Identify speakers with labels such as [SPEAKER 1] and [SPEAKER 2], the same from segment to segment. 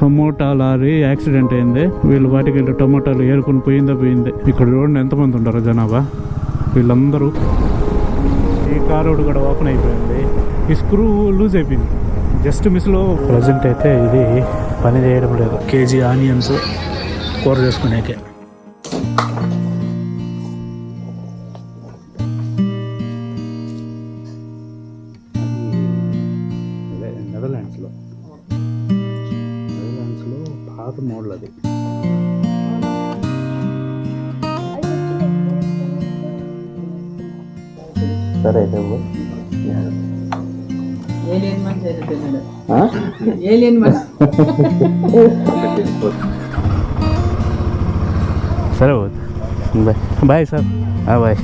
[SPEAKER 1] Tomato lorry accident అయింది. వీళ్ళు వాటికి వెళ్ళి టమోటాలు ఏరుకుని పోయింది. ఇక్కడ చూడండి ఎంతమంది ఉంటారో జనాభా. వీళ్ళందరూ ఈ కారు కూడా ఓపెన్ అయిపోయింది. ఈ స్క్రూ లూజ్ అయిపోయింది జస్ట్ మిస్లో. ప్రజెంట్ అయితే ఇది పని చేయడం లేదు. కేజీ ఆనియన్స్ కూర చేసుకునేకే. నెదర్లాండ్స్లో పాత మోడల్ అది. సరే అయితే సరే bye bye sir. Bye.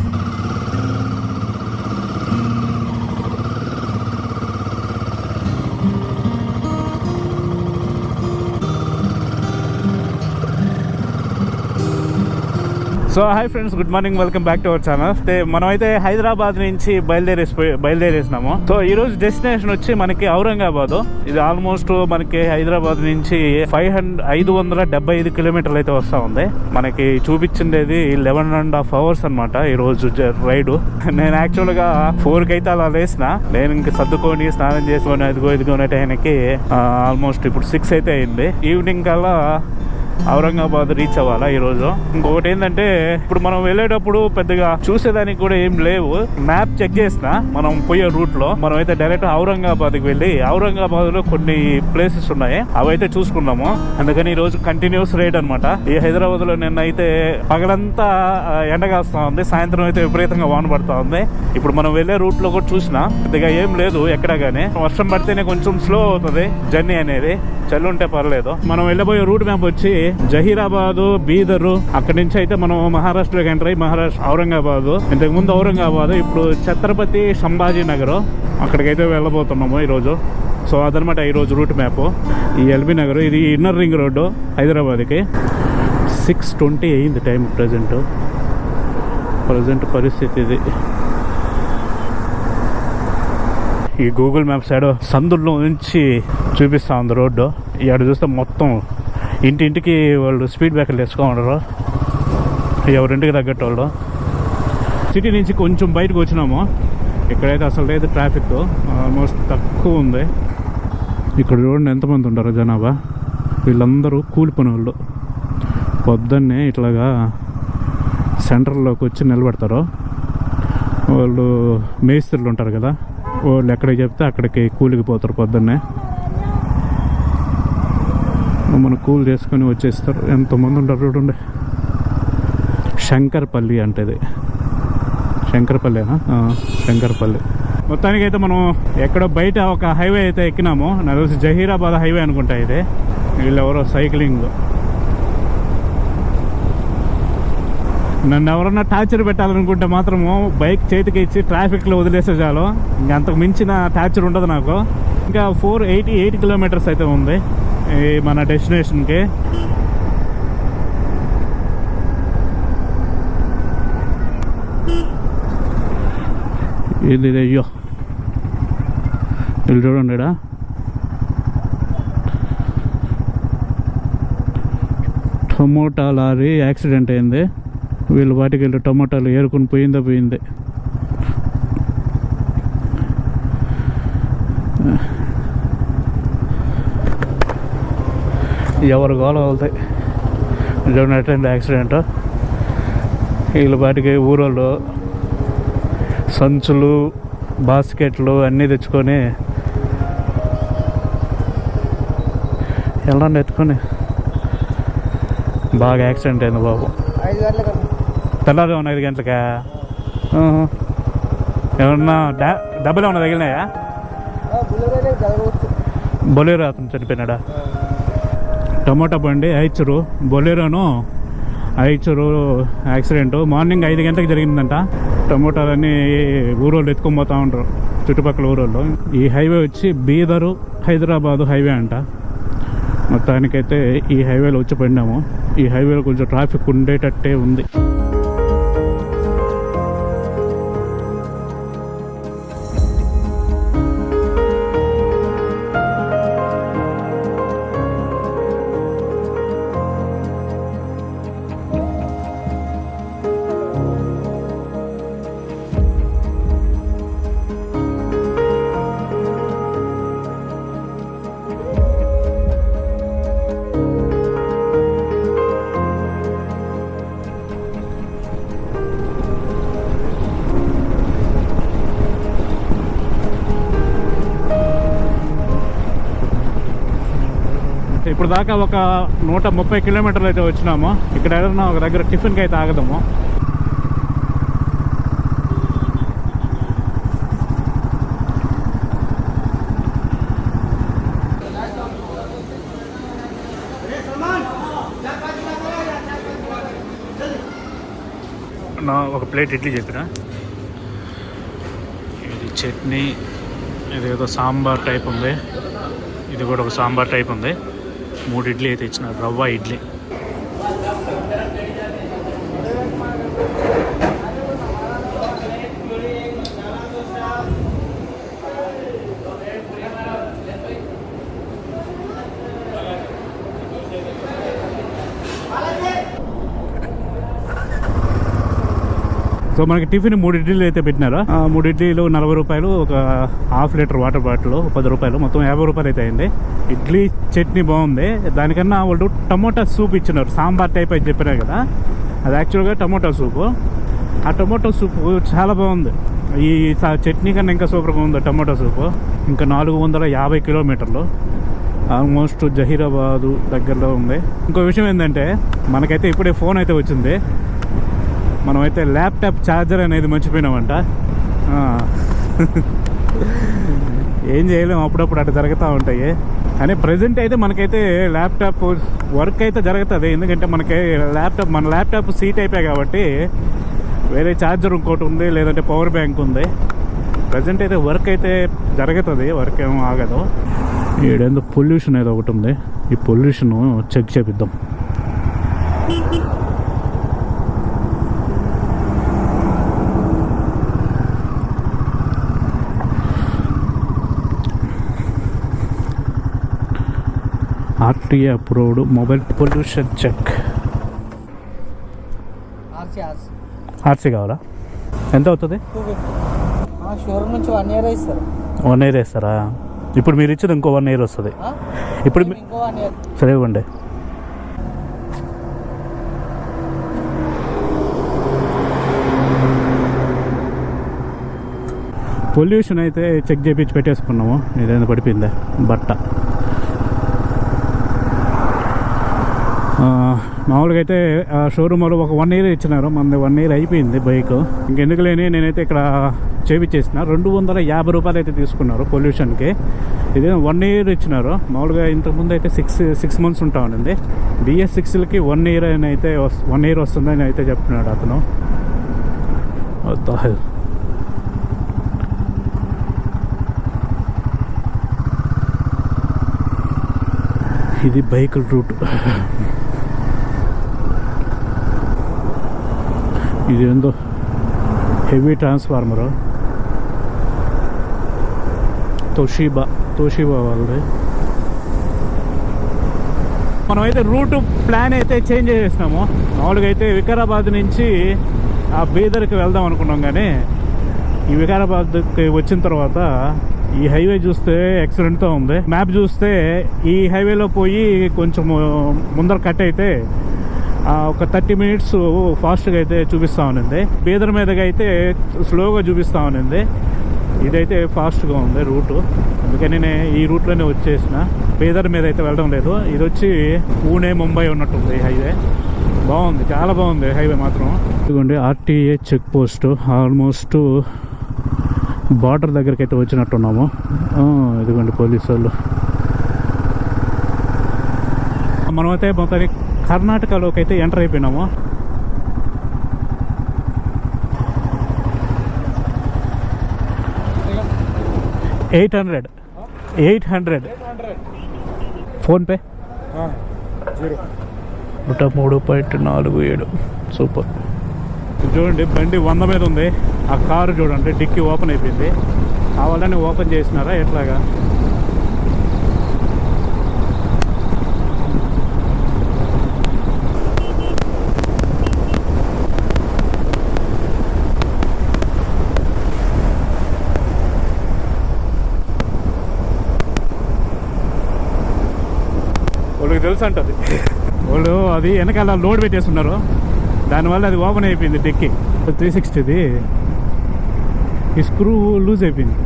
[SPEAKER 1] So hi friends, good morning, welcome back to our channel. మనమైతే హైదరాబాద్ నుంచి బయలుదేరేసినాము. సో ఈ రోజు డెస్టినేషన్ వచ్చి మనకి ఔరంగాబాద్. ఇది ఆల్మోస్ట్ మనకి హైదరాబాద్ నుంచి 575 కిలోమీటర్లు అయితే వస్తూ ఉంది. మనకి చూపించిండేది 11.5 hours అనమాట ఈ రోజు రైడ్. నేను యాక్చువల్గా 4కి అయితే అలా లేసిన. నేను ఇంక సర్దుకొని స్నానం చేసుకొని ఇదిగోనే టైంకి ఆల్మోస్ట్ ఇప్పుడు 6 అయితే అయింది. ఈవినింగ్ కల్లా ఔరంగాబాద్ రీచ్ అవ్వాలా ఈరోజు. ఇంకొకటి ఏంటంటే ఇప్పుడు మనం వెళ్ళేటప్పుడు పెద్దగా చూసేదానికి కూడా ఏం లేవు. మ్యాప్ చెక్ చేసిన మనం పోయే రూట్ లో మనం అయితే డైరెక్ట్ ఔరంగాబాద్కి వెళ్ళి ఔరంగాబాద్ లో కొన్ని ప్లేసెస్ ఉన్నాయి, అవైతే చూసుకున్నాము. అందుకని ఈ రోజు కంటిన్యూస్ రైడ్ అనమాట. ఈ హైదరాబాద్ లో నిన్న అయితే పగలంతా ఎండగాస్తా ఉంది, సాయంత్రం అయితే విపరీతంగా వాన పడుతూ ఉంది. ఇప్పుడు మనం వెళ్ళే రూట్ లో కూడా చూసినా పెద్దగా ఏం లేదు ఎక్కడ గానీ. వర్షం పడితేనే కొంచెం స్లో అవుతుంది జర్నీ అనేది, చలి ఉంటే పర్లేదు. మనం వెళ్ళబోయే రూట్ మ్యాప్ వచ్చి జహీరాబాద్, బీదర్, అక్కడి నుంచి అయితే మనం మహారాష్ట్రకి ఎంటర్ అయ్యి ఔరంగాబాద్. ఇంతకు ముందు ఔరంగాబాద్, ఇప్పుడు ఛత్రపతి సంభాజీ నగర్, అక్కడికైతే వెళ్ళబోతున్నాము ఈరోజు. సో అదనమాట ఈరోజు రూట్ మ్యాప్. ఈ ఎల్బీ నగర్, ఇది ఇన్నర్ రింగ్ రోడ్డు హైదరాబాద్కి. 6:20 అయింది టైం. ప్రజెంట్ పరిస్థితి ఇది. ఈ గూగుల్ మ్యాప్ సైడ్ సందుల్లో నుంచి చూపిస్తా ఉంది రోడ్డు. ఇక్కడ చూస్తే మొత్తం ఇంటింటికి వాళ్ళు స్పీడ్ బ్రేకర్లు వేసుకోమన్నారు, ఎవరింటికి తగ్గట్టు వాళ్ళు. సిటీ నుంచి కొంచెం బయటకు వచ్చినాము. ఇక్కడైతే అసలు లేదు ట్రాఫిక్, ఆల్మోస్ట్ తక్కువ ఉంది. ఇక్కడ చూడండి ఎంతమంది ఉంటారో జనాభా. వీళ్ళందరూ కూలి పని వాళ్ళు. పొద్దున్నే ఇట్లాగా సెంటర్లోకి వచ్చి నిలబడతారు. వాళ్ళు మేస్త్రులు ఉంటారు కదా, వాళ్ళు ఎక్కడికి చెప్తే అక్కడికి కూలికి పోతారు పొద్దున్నే. మన కూల్ చేసుకొని వచ్చేస్తారు. ఎంతమంది ఉంటారు చూడండి. శంకర్పల్లి అంటేది శంకర్పల్లినా? శంకర్పల్లి. మొత్తానికి అయితే మనం ఎక్కడో బయట ఒక హైవే అయితే ఎక్కినాము. నాకు తెలిసి జహీరాబాద్ హైవే అనుకుంటా ఇది. వీళ్ళు ఎవరో సైక్లింగ్. నన్ను ఎవరన్నా టార్చర్ పెట్టాలనుకుంటే మాత్రము బైక్ చేతికి ఇచ్చి ట్రాఫిక్లో వదిలేసే చాలు. ఇంకా అంతకు మించిన టార్చర్ ఉండదు నాకు. ఇంకా 488 కిలోమీటర్స్ అయితే ఉంది మన డెస్టినేషన్కి. ఇది అయ్యో వీళ్ళు చూడండి, టమోటా లారీ యాక్సిడెంట్ అయింది. వీళ్ళు వాటికి వెళ్ళి టమోటాలు ఏరుకుని పోయింది. ఎవరు గోల వెళ్తాయి చూడండి యాక్సిడెంట్. వీళ్ళ వాటికి ఊరోళ్ళు సంచులు, బాస్కెట్లు అన్నీ తెచ్చుకొని వెళ్ళండి ఎత్తుకొని. బాగా యాక్సిడెంట్ అయింది బాబు. తెల్లారుజామున 5 గంటలకా? ఏమన్నా డబ్బులు ఏమన్నా తగిలినాయా? బొలేరో అతను చనిపోయినాడా? టమాటా బండి ఐచూరు, బొలేరోను ఐచూరు యాక్సిడెంట్. మార్నింగ్ 5 గంటలకు జరిగిందంట. టమోటాలన్నీ ఊరోళ్ళు ఎత్తుకొని పోతూ ఉంటారు, చుట్టుపక్కల ఊరోళ్ళు. ఈ హైవే వచ్చి బీదరు హైదరాబాదు హైవే అంట. మొత్తానికైతే ఈ హైవేలో వచ్చి పడినాము. ఈ హైవేలో కొంచెం ట్రాఫిక్ ఉండేటట్టే ఉంది. ఇప్పుడు దాకా ఒక 130 కిలోమీటర్లు అయితే వచ్చినాము. ఇక్కడ ఏదైనా ఒక దగ్గర టిఫిన్కి అయితే ఆగదాము. ఒక ప్లేట్ ఇడ్లీ చెప్పిన, ఇది చట్నీ, ఇదేదో సాంబార్ టైప్ ఉంది, ఇది కూడా ఒక సాంబార్ టైప్ ఉంది. 3 ఇడ్లీ అయితే ఇచ్చిన, రవ్వ ఇడ్లీ. సో మనకి టిఫిన్ 3 ఇడ్లీలు అయితే పెట్టినారు. 3 ఇడ్లీలు 40 రూపాయలు, ఒక హాఫ్ లీటర్ వాటర్ బాటిల్ 10 రూపాయలు, మొత్తం 50 రూపాయలు అయితే అయింది. ఇడ్లీ చట్నీ బాగుంది. దానికన్నా వాళ్ళు టమోటా సూప్ ఇచ్చినారు, సాంబార్ టైప్ అయితే చెప్పినారు కదా, అది యాక్చువల్గా టమోటా సూపు. ఆ టమోటా సూపు చాలా బాగుంది. ఈ చట్నీ కన్నా ఇంకా సూపర్గా ఉంది టమోటా సూపు. ఇంకా 450 కిలోమీటర్లు, ఆల్మోస్ట్ జహీరాబాదు దగ్గరలో ఉంది. ఇంకో విషయం ఏంటంటే, మనకైతే ఇప్పుడే ఫోన్ అయితే వచ్చింది. మనమైతే ల్యాప్టాప్ ఛార్జర్ అనేది మర్చిపోయినామంట. ఏం చేయలేము, అప్పుడప్పుడు అటు జరుగుతూ ఉంటాయి. కానీ ప్రజెంట్ అయితే మనకైతే ల్యాప్టాప్ వర్క్ అయితే జరుగుతుంది. ఎందుకంటే మన ల్యాప్టాప్ సీట్ అయిపోయాయి కాబట్టి వేరే ఛార్జర్ ఇంకోటి ఉంది, లేదంటే పవర్ బ్యాంక్ ఉంది. ప్రజెంట్ అయితే వర్క్ అయితే జరుగుతుంది, వర్క్ ఏమో ఆగదు. ఈడేందో పొల్యూషన్ ఏదో ఒకటి ఉంది, ఈ పొల్యూషన్ చెక్ చేపిద్దాం. RTA approved mobile pollution check. RC కావాలా? ఎంత అవుతుంది?
[SPEAKER 2] షోరూమ్ నుంచి 1 ఇయర్ ఇస్తారు.
[SPEAKER 1] 1 ఇయర్ ఇస్తారా? ఇప్పుడు మీరు ఇచ్చేది ఇంకో 1 ఇయర్ వస్తుంది. ఇప్పుడు సరే ఇవ్వండి. పొల్యూషన్ అయితే చెక్ చేయించి పెట్టేసుకున్నాము. ఇదేందో పడిపోయిందే బట్ట. మామూలుగా అయితే షోరూమ్ వాళ్ళు ఒక 1 ఇయర్ ఇచ్చినారు, మనది 1 ఇయర్ అయిపోయింది బైక్. ఇంకెందుకు లేని నేనైతే ఇక్కడ చేపించేసిన 250 రూపాయలు అయితే తీసుకున్నారు పొల్యూషన్కి. ఇదే 1 ఇయర్ ఇచ్చినారు. మామూలుగా ఇంతకుముందు అయితే 6 మంత్స్ ఉంటా ఉండింది. BS6లకి 1 ఇయర్ అని అయితే 1 ఇయర్ వస్తుందని అయితే చెప్తున్నాడు అతను. ఇది బైక్ రూట్. ఇదేందో హెవీ ట్రాన్స్ఫార్మరు, తోషిబా వాళ్ళది. మనమైతే రూట్ ప్లాన్ అయితే చేంజ్ చేసేసినాము. మామూలుగా అయితే వికారాబాద్ నుంచి బీదర్కి వెళ్దాం అనుకున్నాం, కానీ ఈ వికారాబాద్కి వచ్చిన తర్వాత ఈ హైవే చూస్తే యాక్సిడెంట్తో ఉంది. మ్యాప్ చూస్తే ఈ హైవేలో పోయి కొంచెం ముందర కట్ అయితే ఒక 30 మినిట్స్ ఫాస్ట్గా అయితే చూపిస్తూ ఉన్నింది. బీదర్ మీదగా అయితే స్లోగా చూపిస్తూ ఉన్నింది. ఇదైతే ఫాస్ట్గా ఉంది రూటు, అందుకని నేను ఈ రూట్లోనే వచ్చేసిన. బీదర్ మీద అయితే వెళ్ళడం లేదు. ఇది వచ్చి పూణే ముంబై ఉన్నట్టుంది హైవే. బాగుంది, చాలా బాగుంది హైవే మాత్రం. ఇదిగోండి RTA check post. Almost border దగ్గరికి అయితే వచ్చినట్టున్నాము. ఇదిగోండి పోలీసు వాళ్ళు. మనమైతే మొత్తానికి కర్ణాటకలోకి అయితే ఎంటర్ అయిపోయినాము. $800 ఫోన్పే 103.47. సూపర్. చూడండి బండి 100 మీద ఉంది. ఆ కారు చూడండి డిక్కీ ఓపెన్ అయిపోయింది. కావాలని ఓపెన్ చేసినారా ఎట్లాగా? వాళ్ళకి తెలుసు అంటది. వాళ్ళు అది వెనకాల లోడ్ పెట్టేస్తున్నారు, దానివల్ల అది ఓపెన్ అయిపోయింది డిక్కీ. 360ది ఈ స్క్రూ లూజ్ అయిపోయింది.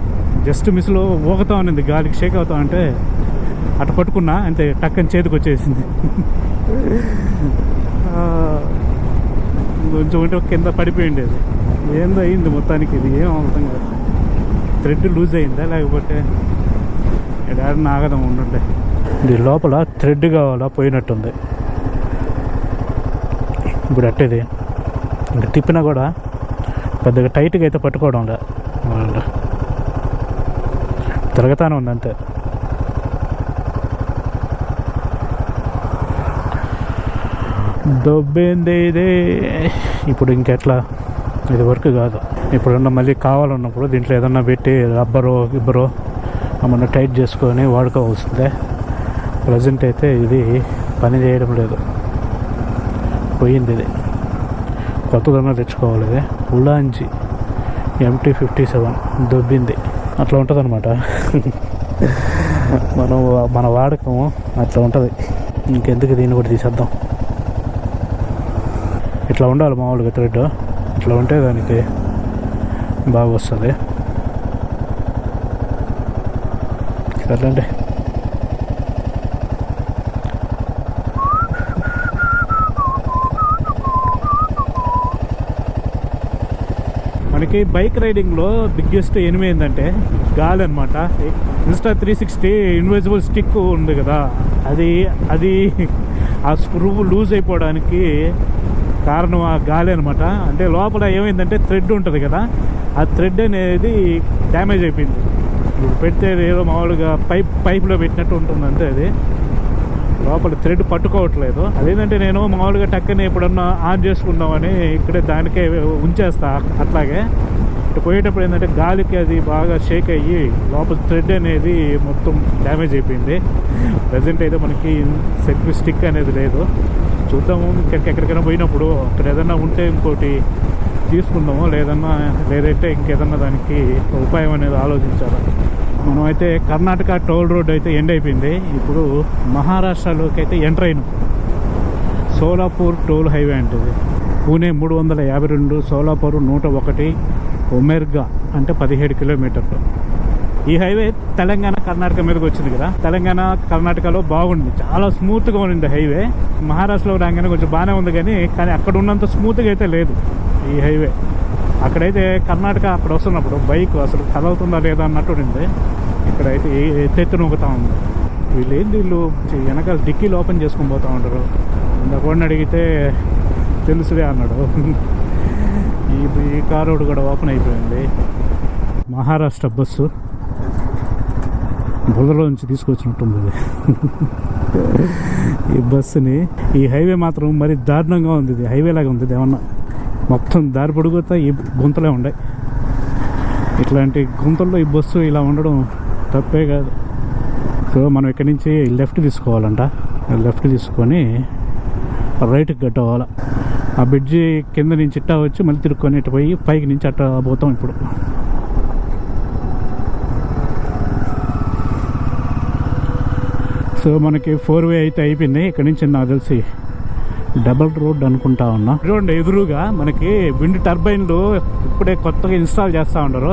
[SPEAKER 1] జస్ట్ మిస్లో ఊగుతూ ఉన్నింది, గాలికి షేక్ అవుతా ఉంటే అటు పట్టుకున్నా అంతే, టక్కని చేతికి వచ్చేసింది. కొంచెం ఉంటే కింద పడిపోయింది. అది ఏందో అయింది మొత్తానికి. ఇది ఏం అర్థం కాదు. థ్రెడ్ లూజ్ అయిందా లేకపోతే ఎడారిని ఆగదం ఉండుంటే. ఇది లోపల థ్రెడ్ కావాలా పోయినట్టుంది. ఇప్పుడు అట్టేది ఇంకా తిప్పినా కూడా పెద్దగా టైట్గా అయితే పట్టుకోవడం లే, తిరగతానే ఉంది అంతే. దొబ్బేంది ఇదే. ఇప్పుడు ఇంకెట్లా, ఇది వర్క్ కాదు. ఇప్పుడున్న మళ్ళీ కావాలన్నప్పుడు దీంట్లో ఏదన్నా పెట్టి రబ్బరో గిబ్బరో ఏమన్నా టైట్ చేసుకొని వాడుకోవాల్సిందే. ప్రజెంట్ అయితే ఇది పని చేయడం లేదు, పోయింది. ఇది కొత్తదన్నా తెచ్చుకోవాలి. ఇది ఉల్లాంచి MT-57 దొబ్బింది. అట్లా ఉంటుంది అనమాట. మన వాడకము అట్లా ఉంటుంది. ఇంకెందుకు దీన్ని కూడా తీసేద్దాం. ఇట్లా ఉండాలి మామూలుగా థ్రెడ్. ఇట్లా ఉంటే దానికి బాగా వస్తుంది. సర్లేండి. మనకి బైక్ రైడింగ్లో బిగ్గెస్ట్ ఎనిమి ఏంటంటే గాలి అనమాట. Insta360 ఇన్విజిబుల్ స్టిక్ ఉంది కదా, అది ఆ స్క్రూ లూజ్ అయిపోవడానికి కారణం ఆ గాలి అనమాట. అంటే లోపల ఏమైందంటే థ్రెడ్ ఉంటుంది కదా, ఆ థ్రెడ్ అనేది డ్యామేజ్ అయిపోయింది. ఇప్పుడు పెడితే ఏదో మామూలుగా పైప్లో పెట్టినట్టు ఉంటుంది అంతే. అది లోపల థ్రెడ్ పట్టుకోవట్లేదు. అదేంటంటే నేను మామూలుగా టక్కని ఎప్పుడన్నా ఆన్ చేసుకుందామని ఇక్కడే దానికే ఉంచేస్తా. అట్లాగే ఇటు పోయేటప్పుడు ఏంటంటే గాలికి అది బాగా షేక్ అయ్యి లోపల థ్రెడ్ అనేది మొత్తం డ్యామేజ్ అయిపోయింది. ప్రజెంట్ అయితే మనకి సెల్ఫీ స్టిక్ అనేది లేదు. చూద్దాము ఎక్కడికైనా పోయినప్పుడు అక్కడ ఏదన్నా ఉంటే ఇంకోటి తీసుకుందాము, లేదంటే ఇంకేదన్నా దానికి ఉపాయం అనేది ఆలోచించాలి. మనమైతే కర్ణాటక టోల్ రోడ్ అయితే ఎండ్ అయిపోయింది. ఇప్పుడు మహారాష్ట్రలోకి అయితే ఎంటర్ అయినాం. సోలాపూర్ టోల్ హైవే అంటే ఇది. పూణే 352, సోలాపూర్ 101, ఉమెర్గా అంటే 17 కిలోమీటర్లు. ఈ హైవే తెలంగాణ కర్ణాటక మీదకి వచ్చింది కదా. తెలంగాణ కర్ణాటకలో బాగుంది, చాలా స్మూత్గా ఉంది హైవే. మహారాష్ట్రలో రాగానే కొంచెం బాగానే ఉంది, కానీ అక్కడ ఉన్నంత స్మూత్గా అయితే లేదు ఈ హైవే. అక్కడైతే కర్ణాటక అక్కడ వస్తున్నప్పుడు బైక్ అసలు కదవుతుందా లేదా అన్నట్టు ఉంది. ఇక్కడైతే ఎత్తెత్తున ఊగుతూ ఉంది. వీళ్ళు వెనకాల డిక్కీలు ఓపెన్ చేసుకొని పోతూ ఉంటారు. ఇంకొకడిని అడిగితే తెలుసులే అన్నాడు. ఈ కార్ రోడ్ కూడా ఓపెన్ అయిపోయింది. మహారాష్ట్ర బస్సు బురదలో నుంచి తీసుకొచ్చినట్టుంది ఇది. ఈ బస్సుని, ఈ హైవే మాత్రం మరి దారుణంగా ఉంది. ఇది హైవే లాగా ఉంది. ఏమన్నా మొత్తం దారి పొడుగుతా ఈ గుంతలే ఉన్నాయి. ఇట్లాంటి గుంతల్లో ఈ బస్సు ఇలా ఉండడం తప్పే కాదు. సో మనం ఇక్కడి నుంచి లెఫ్ట్ తీసుకోవాలంట. లెఫ్ట్ తీసుకొని రైట్కి కట్టవాలి. ఆ బ్రిడ్జి కింద నుంచి ఇట్టా వచ్చి మళ్ళీ తిరుక్కొని ఇటు పోయి పైకి నుంచి అట్టా పోతాం. ఇప్పుడు సో మనకి 4-వే అయితే అయిపోయింది. ఇక్కడ నుంచి నాకు తెలిసి డబల్ రోడ్ అనుకుంటా ఉన్నా. చూడండి ఎదురుగా మనకి విండ్ టర్బైన్లు ఇప్పుడే కొత్తగా ఇన్స్టాల్ చేస్తూ ఉంటారు.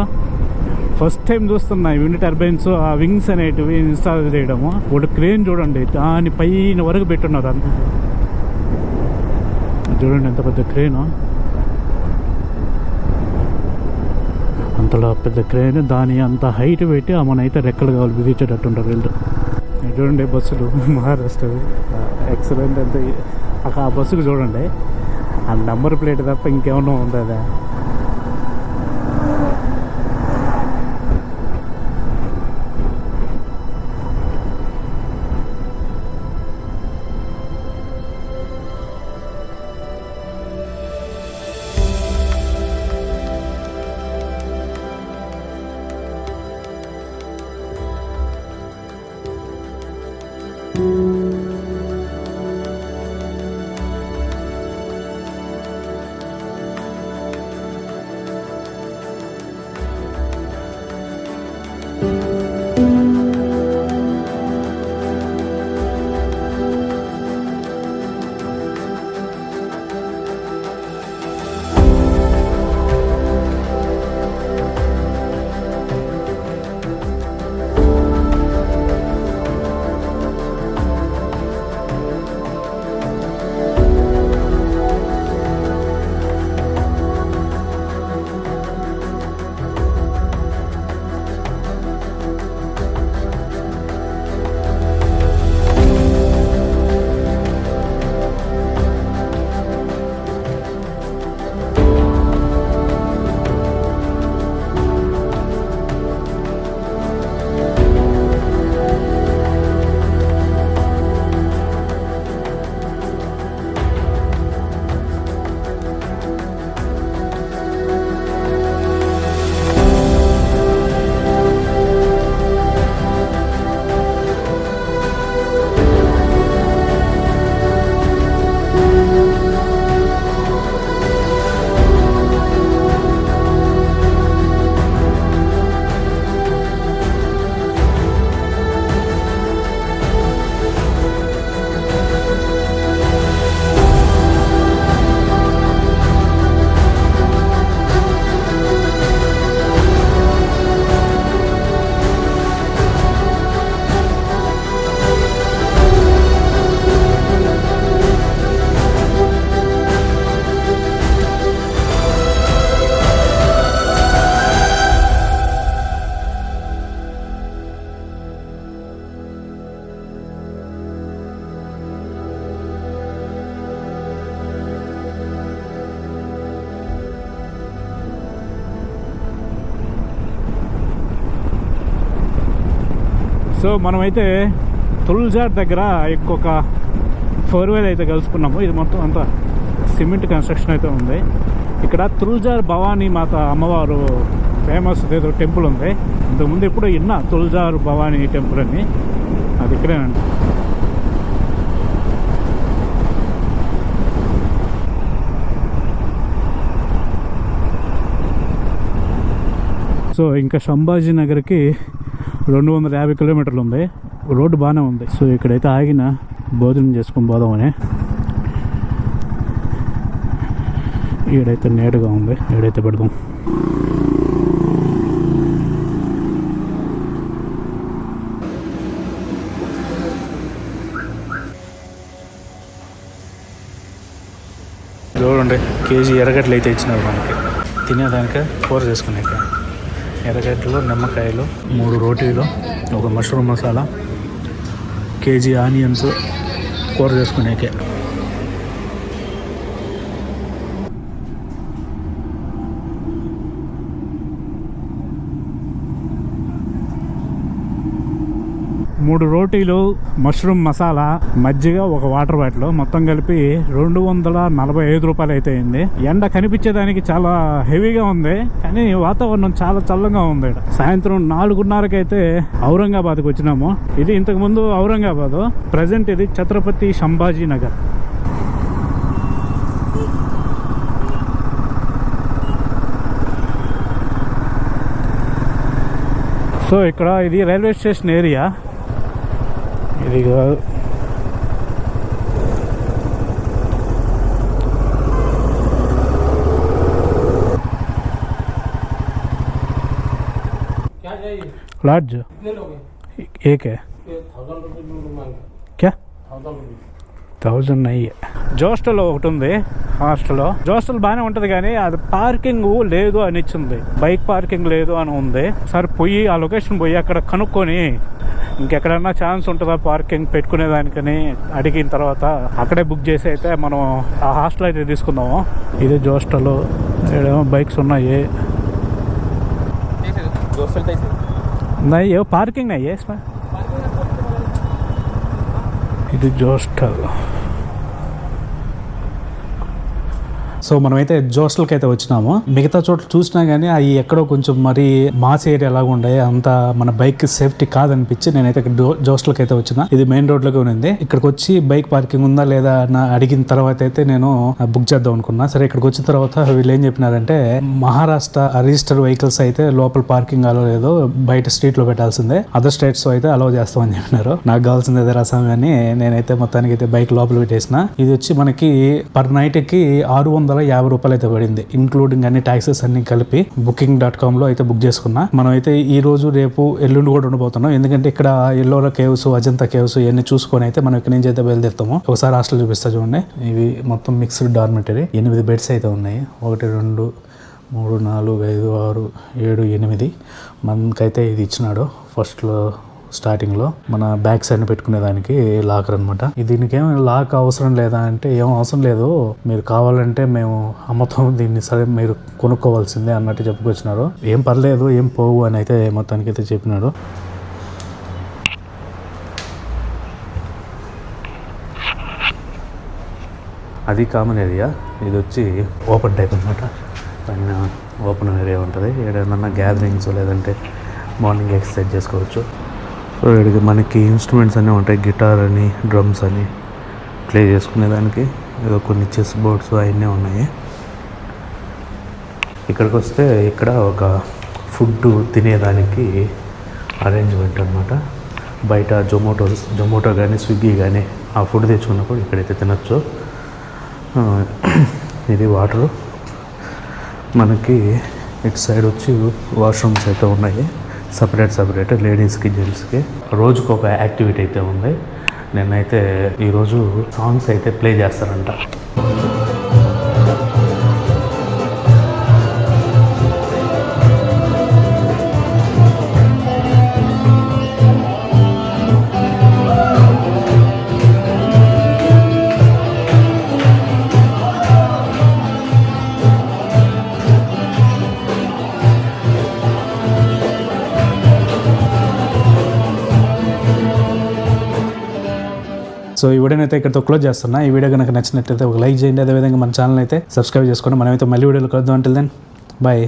[SPEAKER 1] ఫస్ట్ టైం చూస్తున్నా ఈ విండ్ టర్బైన్స్, ఆ వింగ్స్ అనేటివి ఇన్స్టాల్ చేయడము. ఒకటి క్రేన్ చూడండి దాని పైన వరకు పెట్టున్నారు. అంత చూడండి ఎంత పెద్ద క్రేను, అంతలా పెద్ద క్రేన్. దాని అంత హైట్ పెట్టి మనైతే రెక్కలు కావాలి బిగించేటట్టు ఉంటారు వీళ్ళు. చూడండి బస్సులు మహారాష్ట్ర ఎక్సలెంట్. అంతే ఆ బస్సుకు చూడండి, ఆ నెంబర్ ప్లేట్ తప్ప ఇంకేమన్నా ఉందా? సో మనమైతే తుల్జార్ దగ్గర ఇంకొక 4 wheel అయితే కలుసుకున్నాము. ఇది మొత్తం అంతా సిమెంట్ కన్స్ట్రక్షన్ అయితే ఉంది. ఇక్కడ తుల్జార్ భవానీ మాత అమ్మవారు ఫేమస్ ఏదో టెంపుల్ ఉంది. ఇంతకుముందు ఎప్పుడో విన్నా తుల్జార్ భవానీ టెంపుల్ అని. అది ఇక్కడేనండి. సో ఇంకా సంభాజీ నగర్కి 250 కిలోమీటర్లు ఉంది. రోడ్డు బాగానే ఉంది. సో ఇక్కడైతే ఆగిన భోజనం చేసుకొని పోదామని. ఈడైతే నేడుగా ఉంది, ఈడైతే పెడదాం. చూడండి, కేజీ ఎర్రగడ్డలు అయితే ఇచ్చినారు మనకి తినేదానికి, కూర చేసుకునేక. ఎర్రగడ్డలు, నిమ్మకాయలు, 3 రోటీలు, ఒక మష్రూమ్ మసాలా, కేజీ ఆనియన్స్, కూర చేసుకునేకే. మూడు రోటీలు, మష్రూమ్ మసాలా, మజ్జిగ, ఒక వాటర్ బాటిల్, మొత్తం కలిపి 245 రూపాయలు అయితే అయింది. ఎండ కనిపించేదానికి చాలా హెవీగా ఉంది, కానీ వాతావరణం చాలా చల్లగా ఉంది. సాయంత్రం 4:30కి అయితే ఔరంగాబాద్కి వచ్చినాము. ఇది ఇంతకు ముందు ఔరంగాబాద్, ప్రజెంట్ ఇది ఛత్రపతి సంభాజీ నగర్. సో ఇక్కడ ఇది రైల్వే స్టేషన్ ఏరియా. ఇది కాదు, लार्ज एक है क्या 1000 नहीं है. జోస్టల్ ఒకటి ఉంది హాస్టల్. జోస్టల్ బాగానే ఉంటుంది, కానీ అది పార్కింగ్ లేదు అని ఇచ్చింది. బైక్ పార్కింగ్ లేదు అని ఉంది. సరే పోయి ఆ లొకేషన్ పోయి అక్కడ కనుక్కొని ఇంకెక్కడన్నా ఛాన్స్ ఉంటుందా పార్కింగ్ పెట్టుకునేదానికని అడిగిన తర్వాత అక్కడే బుక్ చేసి అయితే మనం ఆ హాస్టల్ అయితే తీసుకుందాము. ఇది జోస్టల్. ఏమో బైక్స్ ఉన్నాయి. नहीं ये पार्किंग नहीं है इसमें. ఇది జోస్టల్. సో మనమైతే జోస్టల్కి అయితే వచ్చినాము. మిగతా చోట్ల చూసినా కానీ అవి ఎక్కడో కొంచెం మరి మాస్ ఏరియా లాగా ఉండే, అంత మన బైక్ సేఫ్టీ కాదనిపించి నేనైతే జోస్టల్కి అయితే వచ్చిన. ఇది మెయిన్ రోడ్ లోకి ఉంది. ఇక్కడికి వచ్చి బైక్ పార్కింగ్ ఉందా లేదా అని అడిగిన తర్వాత అయితే నేను బుక్ చేద్దాం అనుకున్నా. సరే ఇక్కడికి వచ్చిన తర్వాత వీళ్ళు ఏం చెప్పినారంటే, మహారాష్ట్ర రిజిస్టర్ వెహికల్స్ అయితే లోపల పార్కింగ్ అలో లేదు, బయట స్ట్రీట్ లో పెట్టాల్సిందే, అదర్ స్టేట్స్ అయితే అలౌ చేస్తామని చెప్పినారు. నాకు కావాల్సింది అదే రసం, కానీ నేనైతే మొత్తానికి అయితే బైక్ లోపల పెట్టేసిన. ఇది వచ్చి మనకి పర్ నైట్ కి 650 రూపాయలు అయితే పడింది, ఇంక్లూడింగ్ అన్ని ట్యాక్సెస్ అన్ని కలిపి. booking.com లో అయితే బుక్ చేసుకున్నా. మనం అయితే ఈ రోజు రేపు ఎల్లుండి కూడా ఉండబోతున్నాం, ఎందుకంటే ఇక్కడ ఎల్లోరా కేవ్స్, అజంతా కేవ్స్ ఇవన్నీ చూసుకొని అయితే మనం ఇక్కడ నుంచి అయితే బయలుదేరుతాము. ఒకసారి హాస్టల్ చూపిస్తా చూడండి. ఇవి మొత్తం మిక్స్డ్ డార్మెటరీ. 8 బెడ్స్ అయితే ఉన్నాయి. 1 2 3 4 5 6 7 8 మనకైతే ఇది ఇచ్చినాడు ఫస్ట్లో స్టార్టింగ్లో. మన బ్యాగ్స్ అన్ని పెట్టుకునేదానికి లాకర్ అనమాట. దీనికి ఏం లాక్ అవసరం లేదా అంటే, ఏం అవసరం లేదు, మీరు కావాలంటే మేము అమ్ముతాం దీన్ని, సరే మీరు కొనుక్కోవాల్సిందే అన్నట్టు చెప్పుకొచ్చినారు. ఏం పర్లేదు, ఏం పోవు అని అయితే మొత్తానికి అయితే చెప్పినాడు. అది కామన్ ఏరియా. ఇది వచ్చి ఓపెన్ టైప్ అనమాట. పైన ఓపెన్ ఏరియా ఉంటుంది. ఏదైనా గ్యాదరింగ్స్ లేదంటే మార్నింగ్ ఎక్సర్సైజ్ చేసుకోవచ్చు. సో ఇక్కడికి మనకి ఇన్స్ట్రుమెంట్స్ అన్నీ ఉంటాయి, గిటార్ అని, డ్రమ్స్ అని ప్లే చేసుకునేదానికి. ఏదో కొన్ని చెస్ బోర్డ్స్ అవన్నీ ఉన్నాయి. ఇక్కడికి వస్తే ఇక్కడ ఒక ఫుడ్ తినేదానికి అరేంజ్మెంట్ అనమాట. బయట జొమాటో కానీ స్విగ్గీ కానీ ఆ ఫుడ్ తెచ్చుకున్నప్పుడు ఇక్కడైతే తినచ్చు. ఇది వాటరు. మనకి ఇటు సైడ్ వచ్చి వాష్రూమ్స్ అయితే ఉన్నాయి, సపరేట్ లేడీస్కి, జెంట్స్కి. రోజుకు ఒక యాక్టివిటీ అయితే ఉంది. నేనైతే ఈరోజు సాంగ్స్ అయితే ప్లే చేస్తారంట. సో ఈ వీడియోని అయితే ఇక్కడతో క్లోజ్ చేస్తున్నా. ఈ వీడియో కనుక నచ్చినట్లయితే ఒక లైక్ చేయండి, అదేవిధంగా మన ఛానల్ అయితే సబ్స్క్రైబ్ చేసుకోండి. మనమైతే మళ్ళీ వీడియోలో కలుద్దాం. అంటే దెన్ బాయ్.